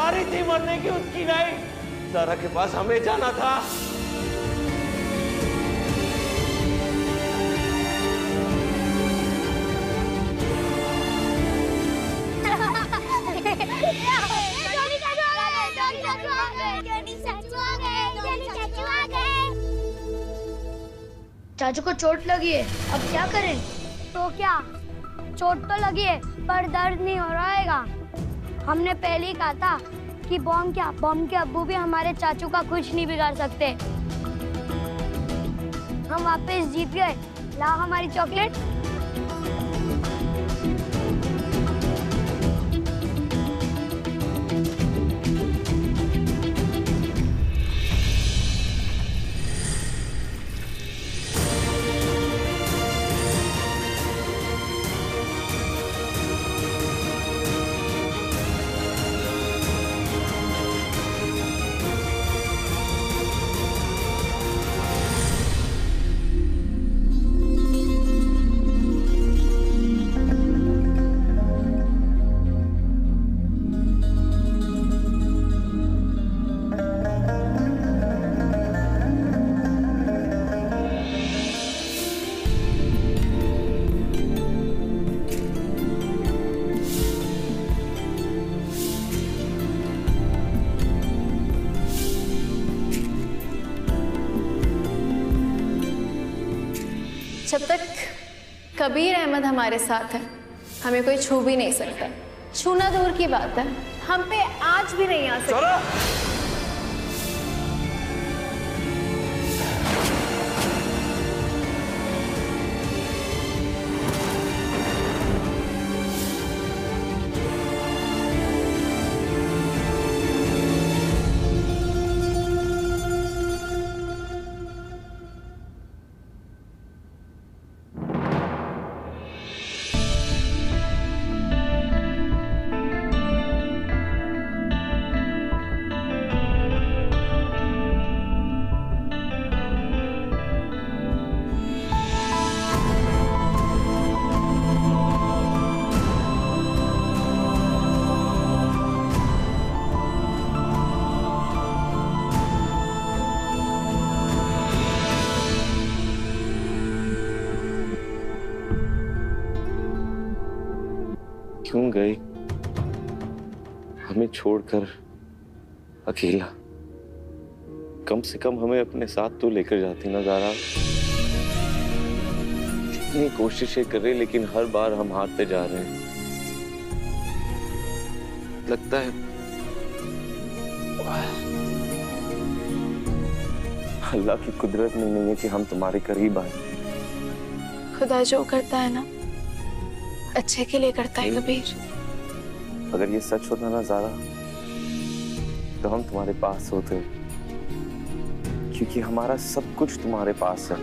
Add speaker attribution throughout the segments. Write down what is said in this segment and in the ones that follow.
Speaker 1: हमारी थी मरने की, उसकी नहीं। ज़ारा के पास हमें जाना था।
Speaker 2: चाचू को चोट लगी है, अब क्या करें?
Speaker 3: तो क्या, चोट तो लगी है पर दर्द नहीं हो रहा हैगा। हमने पहले ही कहा था कि बॉम्ब के अब्बू भी हमारे चाचू का कुछ नहीं बिगाड़ सकते। हम वापस जीत गए। ला हमारी चॉकलेट।
Speaker 4: जब तक कबीर अहमद हमारे साथ है, हमें कोई छू भी नहीं सकता। छूना दूर की बात है, हम पे आज भी नहीं आ सकता।
Speaker 1: क्यों गई हमें छोड़कर अकेला? कम से कम हमें अपने साथ तो लेकर जाती ना ज़ारा। कितनी कोशिशें कर रहे लेकिन हर बार हम हारते जा रहे हैं। लगता है अल्लाह की कुदरत में नहीं है कि हम तुम्हारे करीब आए।
Speaker 4: खुदा जो करता है ना, अच्छे के लिए करता है कबीर।
Speaker 1: अगर ये सच होता ना ज़ारा, तो हम तुम्हारे पास होते, क्योंकि हमारा सब कुछ तुम्हारे पास है।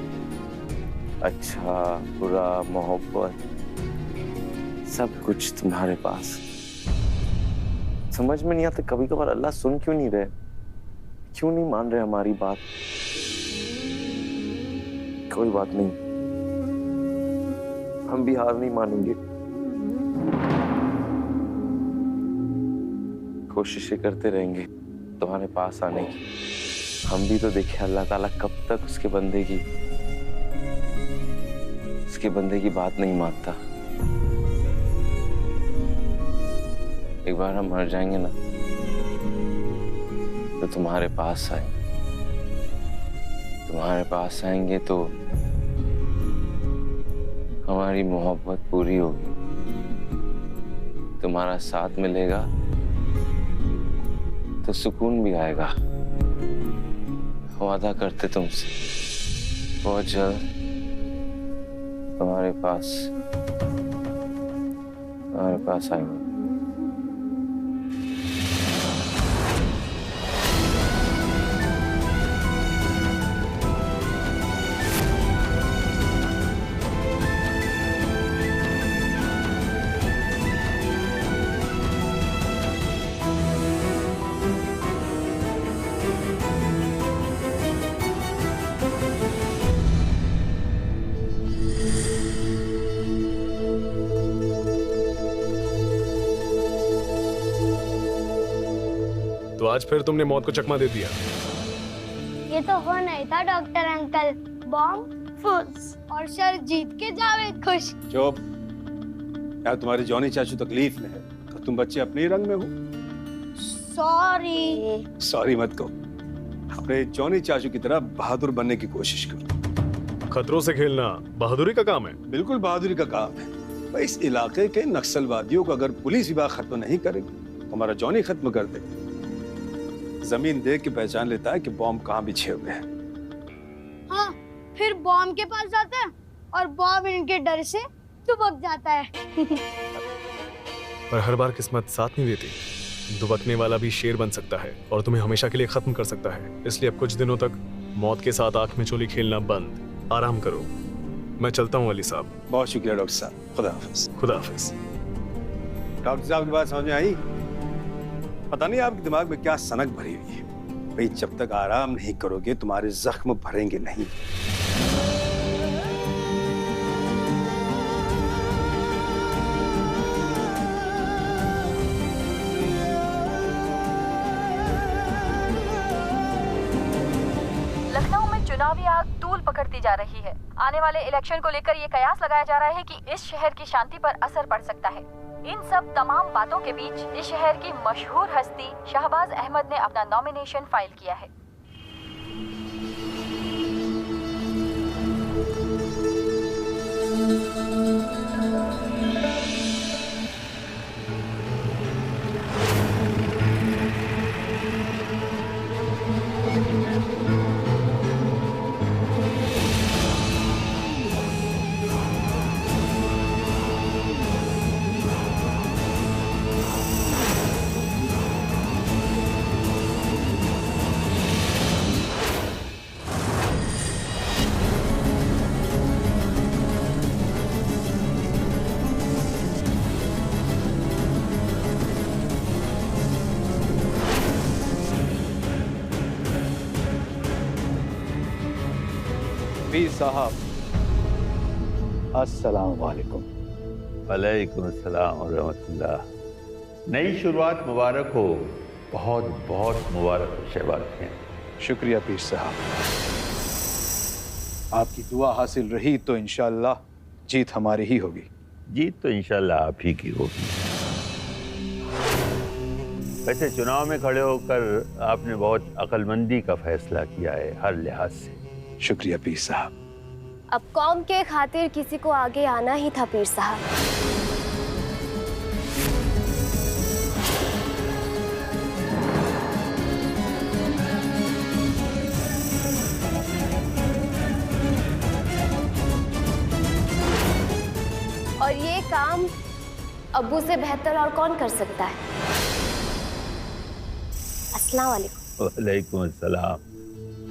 Speaker 1: अच्छा बुरा मोहब्बत सब कुछ तुम्हारे पास। समझ में नहीं आता कभी कभार अल्लाह सुन क्यों नहीं रहे, क्यों नहीं मान रहे हमारी बात। कोई बात नहीं, हम भी हार नहीं मानेंगे। कोशिशें करते रहेंगे तुम्हारे पास आने की। हम भी तो देखे अल्लाह ताला कब तक उसके बंदे की बात नहीं मानता। एक बार हम मर जाएंगे ना, तो तुम्हारे पास आएंगे तो हमारी मोहब्बत पूरी होगी, तुम्हारा साथ मिलेगा तो सुकून भी आएगा। वादा करते तुमसे बहुत जल्द तुम्हारे पास आएंगे।
Speaker 5: आज फिर तुमने मौत को चकमा दे दिया।
Speaker 3: ये तो हो नहीं था डॉक्टर अंकल। बॉम्ब फुस और सर जीत के जावेद खुश।
Speaker 6: चुप। यार तुम्हारे जॉनी चाचू तकलीफ में है तो तुम बच्चे अपने ही रंग में हो।
Speaker 3: सॉरी।
Speaker 6: सॉरी मत कहो। अपने जॉनी चाचू की तरह बहादुर बनने की कोशिश करो।
Speaker 5: खतरों से खेलना बहादुरी का काम है।
Speaker 6: बिल्कुल बहादुरी का काम है। भाई इस इलाके के नक्सलवादियों को अगर पुलिस विभाग खत्म नहीं करेगी तो हमारा जॉनी खत्म कर दे। जमीन देख के पहचान लेता है कि बॉम्ब कहाँ बिछे हुए हैं।
Speaker 3: हाँ, फिर बॉम्ब के पास जाता है और बॉम्ब इनके डर से दुबक जाता है।
Speaker 5: पर हर बार किस्मत साथ नहीं देती। दुबकने वाला भी शेर बन सकता है और तुम्हें हमेशा के लिए खत्म कर सकता है। इसलिए अब कुछ दिनों तक मौत के साथ आंख में चोली खेलना बंद। आराम करो। मैं चलता हूँ अली साहब।
Speaker 6: बहुत शुक्रिया डॉक्टर साहब। खुदा हाफिज।
Speaker 5: खुदा हाफिज।
Speaker 6: डॉक्टर साहब की बात समझ में आई? पता नहीं आपके दिमाग में क्या सनक भरी हुई है। भाई जब तक आराम नहीं करोगे तुम्हारे जख्म भरेंगे नहीं।
Speaker 7: लखनऊ में चुनावी आग तूल पकड़ती जा रही है। आने वाले इलेक्शन को लेकर ये कयास लगाया जा रहा है कि इस शहर की शांति पर असर पड़ सकता है। इन सब तमाम बातों के बीच इस शहर की मशहूर हस्ती शहबाज अहमद ने अपना नॉमिनेशन फाइल किया है।
Speaker 8: पीर साहब, अस्सलाम वालेकुम।
Speaker 9: वालेकुम अस्सलाम व रहमतुल्लाह। नई शुरुआत मुबारक हो। बहुत बहुत मुबारक हो शहबाज हैं।
Speaker 8: शुक्रिया पीर साहब। आपकी दुआ हासिल रही तो इंशाअल्लाह जीत हमारी ही होगी।
Speaker 9: जीत तो इंशाल्लाह आप ही की होगी। वैसे चुनाव में खड़े होकर आपने बहुत अक्लमंदी का फैसला किया है हर लिहाज से।
Speaker 8: शुक्रिया पीर साहब।
Speaker 10: अब कौम के खातिर किसी को आगे आना ही था पीर साहब। और ये काम अब्बू से बेहतर और कौन कर सकता है। अस्सलाम वालेकुम।
Speaker 9: वालेकुम अस्सलाम।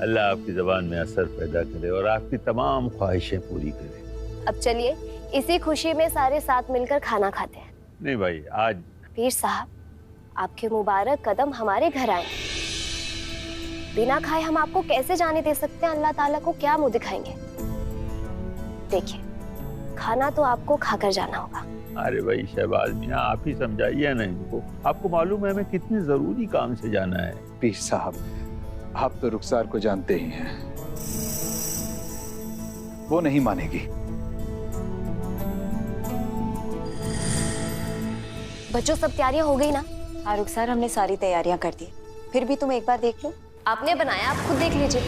Speaker 9: अल्लाह आपकी ज़बान में असर पैदा करे और आपकी तमाम ख्वाहिशें पूरी करे।
Speaker 10: अब चलिए इसी खुशी में सारे साथ मिलकर खाना खाते हैं।
Speaker 9: नहीं भाई, आज
Speaker 10: पीर साहब आपके मुबारक कदम हमारे घर आए। बिना खाए हम आपको कैसे जाने दे सकते हैं। अल्लाह ताला को क्या मुंह दिखाएंगे। देखिए खाना तो आपको खाकर जाना होगा।
Speaker 9: अरे भाई शहबाज मियाँ, आप ही समझाइए ना इनको। आपको मालूम है हमें कितने जरूरी काम से जाना है।
Speaker 8: पीर साहब आप तो रुखसार को जानते ही हैं, वो नहीं मानेगी।
Speaker 10: बच्चों सब तैयारियां हो गई ना?
Speaker 11: हाँ रुखसार, हमने सारी तैयारियां कर दी। फिर भी तुम एक बार देख लो।
Speaker 10: आपने बनाया, आप खुद देख लीजिए।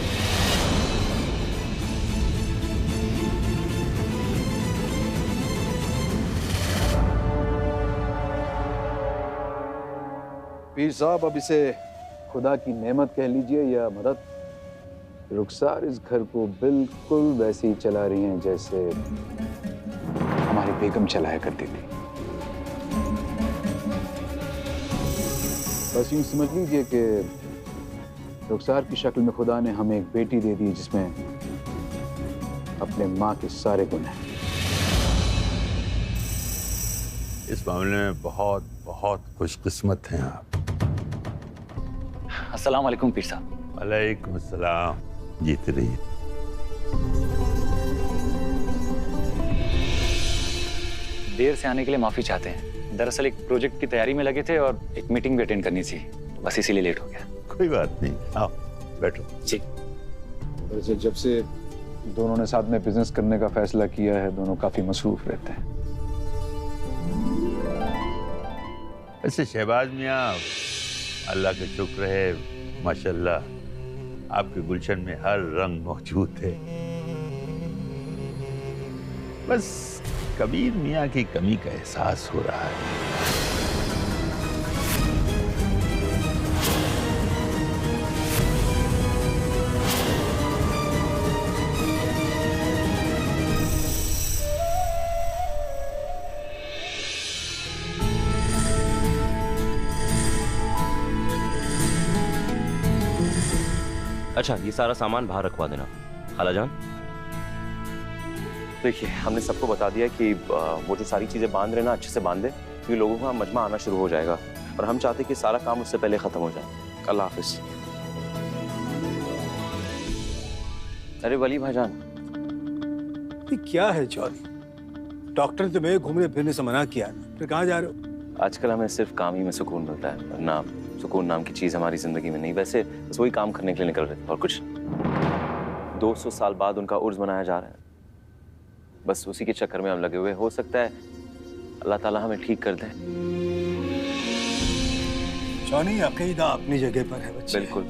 Speaker 8: पीर साहब अब इसे खुदा की नेमत कह लीजिए या मदद। रुखसार इस घर को बिल्कुल वैसे ही चला रही हैं जैसे हमारी बेगम चलाया करती थी। बस यूं समझ लीजिए कि रुखसार की शक्ल में खुदा ने हमें एक बेटी दे दी जिसमें अपने माँ के सारे गुण हैं।
Speaker 9: इस मामले में बहुत बहुत खुशकिस्मत हैं आप।
Speaker 12: अस्सलाम वालेकुम पीर साहब।
Speaker 9: वालेकुम अस्सलाम। जीत रहिए।
Speaker 12: देर से आने के लिए माफी चाहते हैं। दरअसल एक प्रोजेक्ट की तैयारी में लगे थे और एक मीटिंग भी अटेंड करनी थी, बस इसीलिए लेट हो गया।
Speaker 9: कोई बात नहीं, आओ बैठो।
Speaker 1: जी।
Speaker 8: वैसे जब से दोनों ने साथ में बिजनेस करने का फैसला किया है, दोनों काफी मसरूफ रहते हैं।
Speaker 9: ऐसे शहबाज मियाँ, अल्लाह का शुक्र है, माशाल्लाह आपके गुलशन में हर रंग मौजूद है। बस कबीर मियाँ की कमी का एहसास हो रहा है।
Speaker 1: अच्छा, ये सारा सामान बाहर रखवा देना। खालाजान, देखिए हमने सबको बता दिया कि वो जो सारी चीजें बांध रहे ना अच्छे से बांध दे, क्योंकि लोगों का मजमा आना शुरू हो जाएगा और हम चाहते कि सारा काम उससे पहले खत्म हो जाए। अल्लाह हाफिज। अरे वली भाईजान,
Speaker 6: ये क्या है जॉनी? डॉक्टर ने तुम्हें घूमने फिरने से मना किया, फिर कहाँ जा रहे हो?
Speaker 1: आजकल हमें सिर्फ काम ही में सुकून मिलता है, वरना सुकून नाम की चीज हमारी जिंदगी में नहीं। वैसे बस वही काम करने के लिए निकल रहे थे और कुछ। 200 साल बाद उनका उर्स मनाया जा रहा है, बस उसी के चक्कर में हम लगे हुए। हो सकता है अल्लाह ताला हमें ठीक कर दे।
Speaker 6: जॉनी, अकीदा अपनी जगह पर है बच्चे।
Speaker 1: बिल्कुल।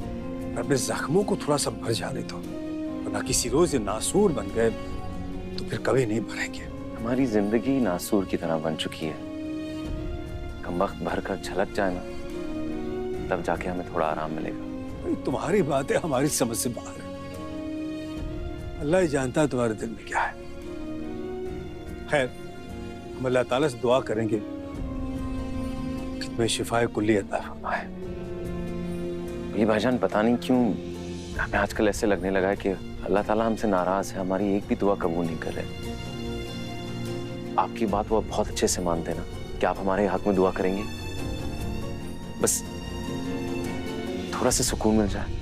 Speaker 6: अपने जख्मों को थोड़ा सा भर जाने दो, वरना किसी रोज ये नासूर बन गए तो फिर कभी नहीं भरेंगे।
Speaker 1: हमारी जिंदगी नासूर की तरह बन चुकी है। कमबख्त भर कर झलक जाए ना, तब जाके हमें थोड़ा आराम मिलेगा।
Speaker 6: तुम्हारी बातें हमारी समझ से बाहर है। अल्लाह ही जानता है तुम्हारे दिल में क्या है। खैर, हम अल्लाह ताला से दुआ करेंगे कि तुम्हें शिफाए कुल्ली अता फरमाए।
Speaker 1: ये भाईजान, पता नहीं क्यों हमें आजकल ऐसे लगने लगा है कि अल्लाह ताला हमसे नाराज है, हमारी एक भी दुआ कबूल नहीं कर रहे। आपकी बात वो बहुत अच्छे से मानते हैं ना कि आप हमारे हक में दुआ करेंगे, बस थोड़ा सा सुकून मिल जाए।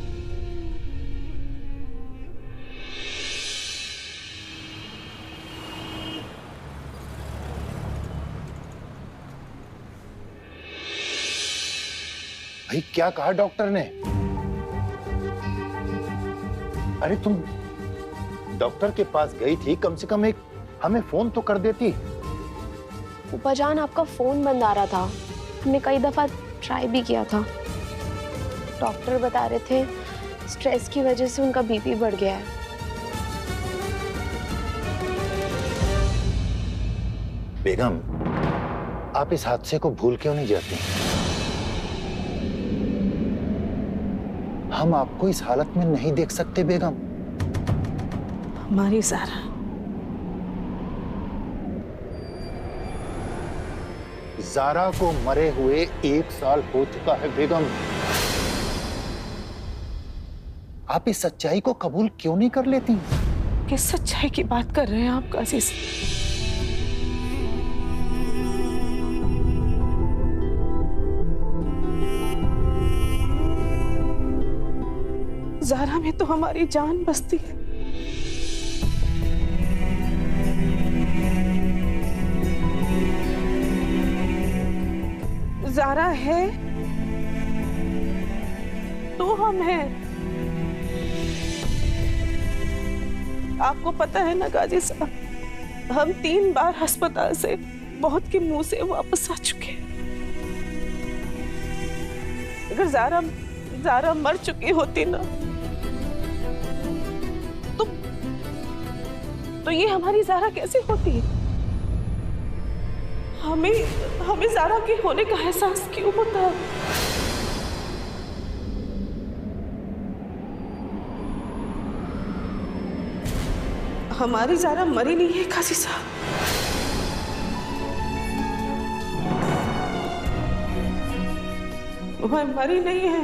Speaker 13: भाई क्या कहा डॉक्टर ने? अरे तुम डॉक्टर के पास गई थी, कम से कम एक हमें फोन तो कर देती।
Speaker 10: फूफाजान, आपका फोन बंद आ रहा था, हमने कई दफा ट्राई भी किया था। डॉक्टर बता रहे थे स्ट्रेस की वजह से उनका बीपी बढ़ गया है।
Speaker 13: बेगम, आप इस हादसे को भूल क्यों नहीं जाती? हम आपको इस हालत में नहीं देख सकते बेगम।
Speaker 14: हमारी ज़ारा,
Speaker 13: ज़ारा को मरे हुए 1 साल हो चुका है बेगम। आप इस सच्चाई को कबूल क्यों नहीं कर लेती?
Speaker 14: किस सच्चाई की बात कर रहे हैं आप काज़ीज़? ज़ारा में तो हमारी जान बसती है। ज़ारा है तो हम हैं। आपको पता है ना गाजी साहब, हम 3 बार अस्पताल से मौत के मुंह से वापस आ चुके हैं। अगर ज़ारा मर चुकी होती ना तो ये हमारी ज़ारा कैसे होती? हमें ज़ारा के होने का एहसास क्यों होता है? हमारी ज़ारा मरी नहीं है काजी साहब। वह मरी नहीं है।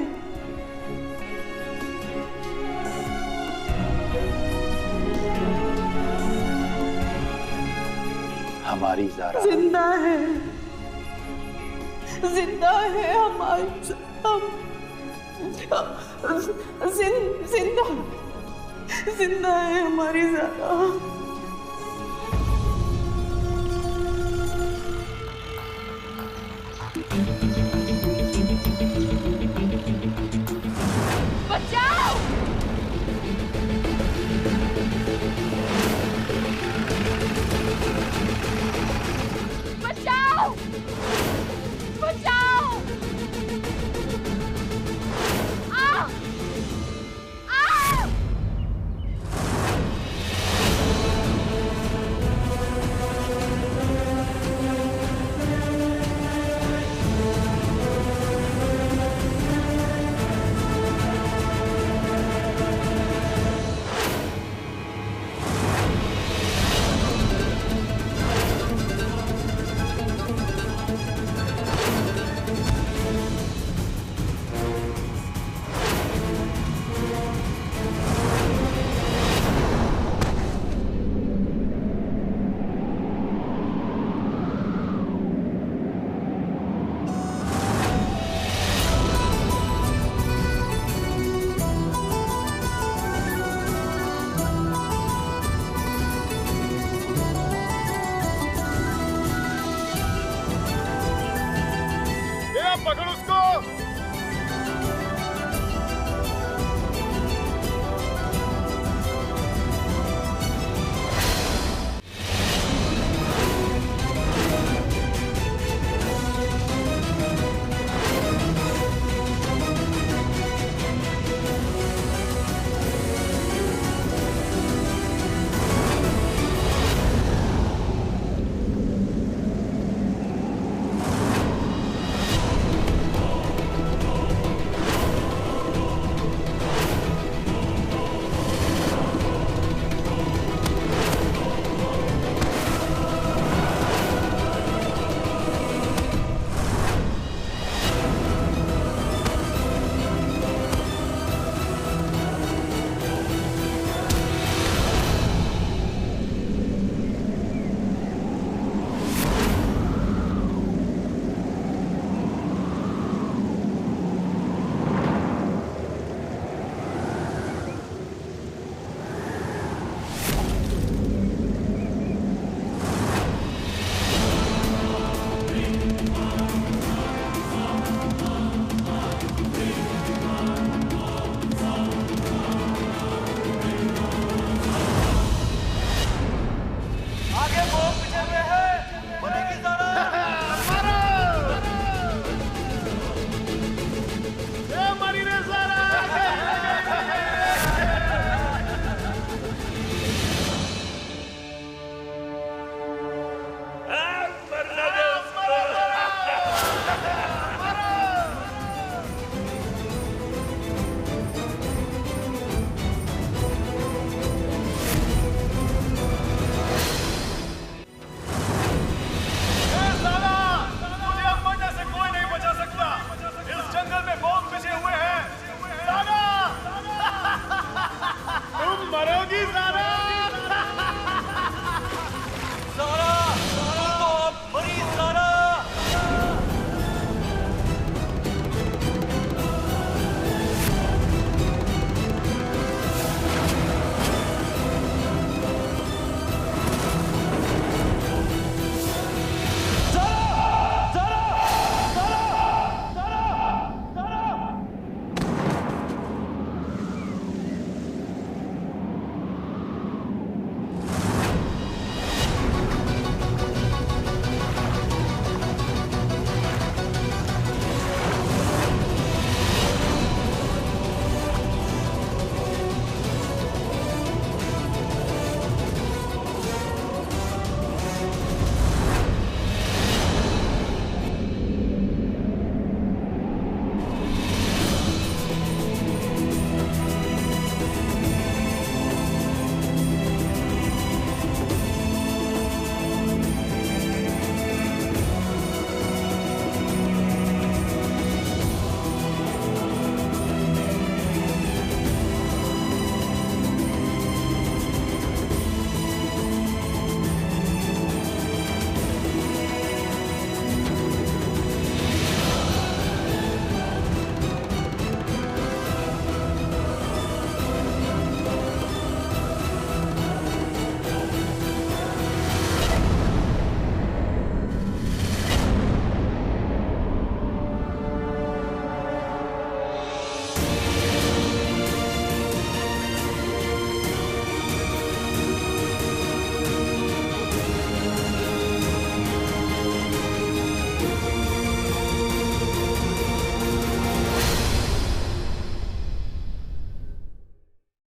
Speaker 13: हमारी ज़ारा
Speaker 14: जिंदा है, जिंदा है हमारी जिंदा है हमारी ज़ारा।
Speaker 7: बचाओ।